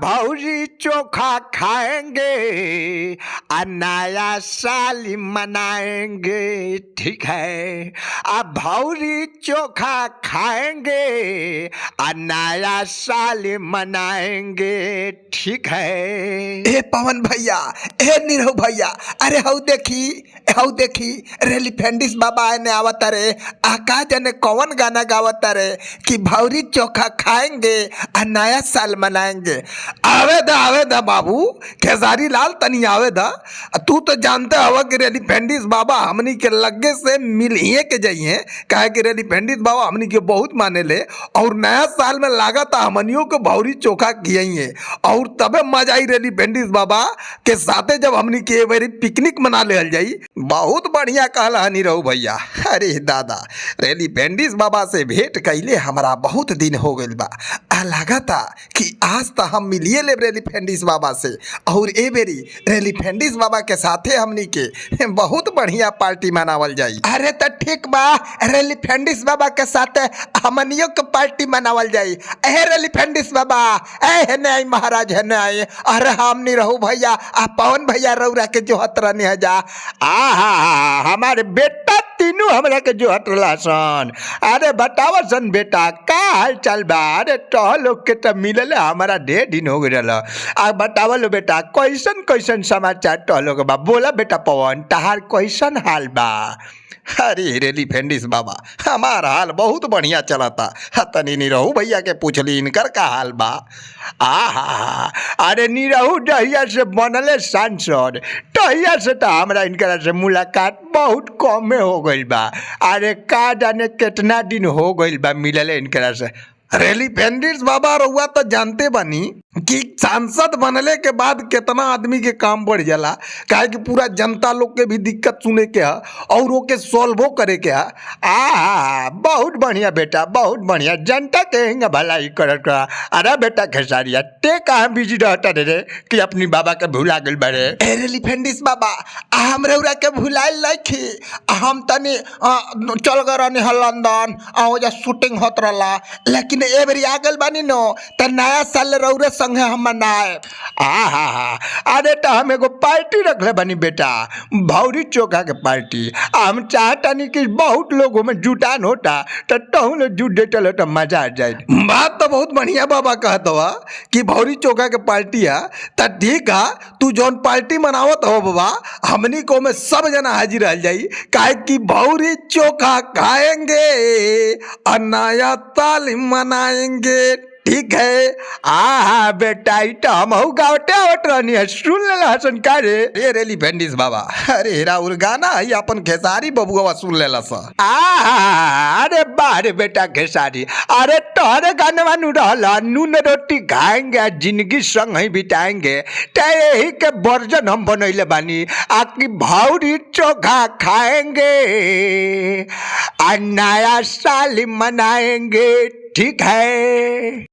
भौजी चोखा खाएंगे नया साल मनाएंगे। ठीक है। भौजी चोखा खाएंगे नया साल मनाएंगे। ठीक है। ए पवन भैया, ए नीरव भैया, अरे हऊ देखी रेलिफेंडिस बाबा ने आवत रे। आका जने कौन गाना गावत रे कि भौरी चोखा खाएंगे और नया साल मनाएंगे। आवे दा बाबू खेसारी लाल तनी आवे दा। तू तो जानते हवा कि रेलिफेंडिस बाबा हमनी के लगे से मिल ही के जाइए, कहे कि रेलिफेंडिस बाबा हमनी के बहुत माने ले और नया साल में लागत हमनियों को भौरी चोखा खियाइए और तबे मजा आई रेलिफेंडिस बाबा के साथे जब हमनी के बारी पिकनिक मना ले जाई। बहुत बढ़िया कहला नीरव भैया। अरे दादा रेलिफेंडिस बाबा से भेंट कैले हमारा बहुत दिन हो गइल बा। लागता कि आज तो हम मिलिए ले रेलिफेंडिस बाबा से और ए बेरी रेलिफेंडिस बाबा के साथे हमनी के बहुत बढ़िया पार्टी मनावल जाई। अरे तो ठीक बा, रेलिफेंडिस बाबा के साथे हमनियों के पार्टी मनावल जाई। ए रेलिफेंडिस बाबा, ए हेने आई महाराज, हेने आई। अरे हम नहीं रहू भैया, पवन भैया रौरा के जो हतरा नहीं जा। हमारे बेटा तीनों हमरा के जो हटला सन। अरे बतावा सन बेटा, का हाल चाल बा? अरे तो लोग के तो मिलल हमारा ढेर दिन हो गए। बतावा लो बेटा, कैसन कैसन समाचार तो लोग बा? बोला बेटा पवन, तहार कैसन हाल बा? अरे रेलिफेंडिस बाबा हमारा हाल बहुत बढ़िया चला था। तनी नीरहू भैया के पूछली इनकर का हाल बा। अरे नीरहू डहिया से बनले सांसद तहिया से तो हमरा इनकरा से मुलाकात बहुत कमे हो गइल बा। अरे का जाने कितना दिन हो गइल बा मिलले इनकरा से। रेलिफेंडिस बाबा रउआ तो जानते बानी कि सांसद बनले के बाद कितना आदमी के काम बढ़ जाला, काहे कि पूरा जनता लोग के भी दिक्कत सुने के है और ओके सॉल्वो करे के है। बहुत बढ़िया बेटा, बहुत बढ़िया, जनता के हिंगा भलाई करत का। अरे बेटा खेसारिया, ते कहाँ बिजी रहता रे कि अपनी बाबा के भुला गइल बारे? रेलिफेंडिस बाबा हम रउरा के भुलाइल लखी। हम तनी चल गए रहनी लंदन और शूटिंग होत रहा, लेकिन ए बेरी आ गइल बानी नो त नया साल रउरे संगे हम मनाए। अरे तो हम एगो पार्टी रखले बानी बेटा, भौरी चोखा के पार्टी। हम चाहता नहीं कि बहुत लोगों में जुटान होता तो तुम लोग जुट देते लो तो मजा आ जाए। बात तो बहुत बढ़िया बाबा कहत हुआ कि भौरी चोखा के पार्टी है। तो ठीक है, तू जौन पार्टी मनावत हो बाबा हमनी को में सब जना हाजिर रह जाई, काहे कि भौरी चोखा खाएंगे और नया साल मनाएंगे। ठीक है। बेटा तो हम गावटे आवत रहनी है, सुन ले हसन का रे? ए रेलिफेंडिस बाबा, अरे राउर गाना है अपन खेसारी बबुआ सुन लेला सा। अरे बारे बेटा खेसारी, अरे तोहरे गाने वानू रहला नून रोटी खाएंगे जिंदगी संग ही बिताएंगे। ते यही के वर्जन हम बनैले बानी आकि भौरी चोखा खाएंगे और नया साल मनाएंगे। ठीक है।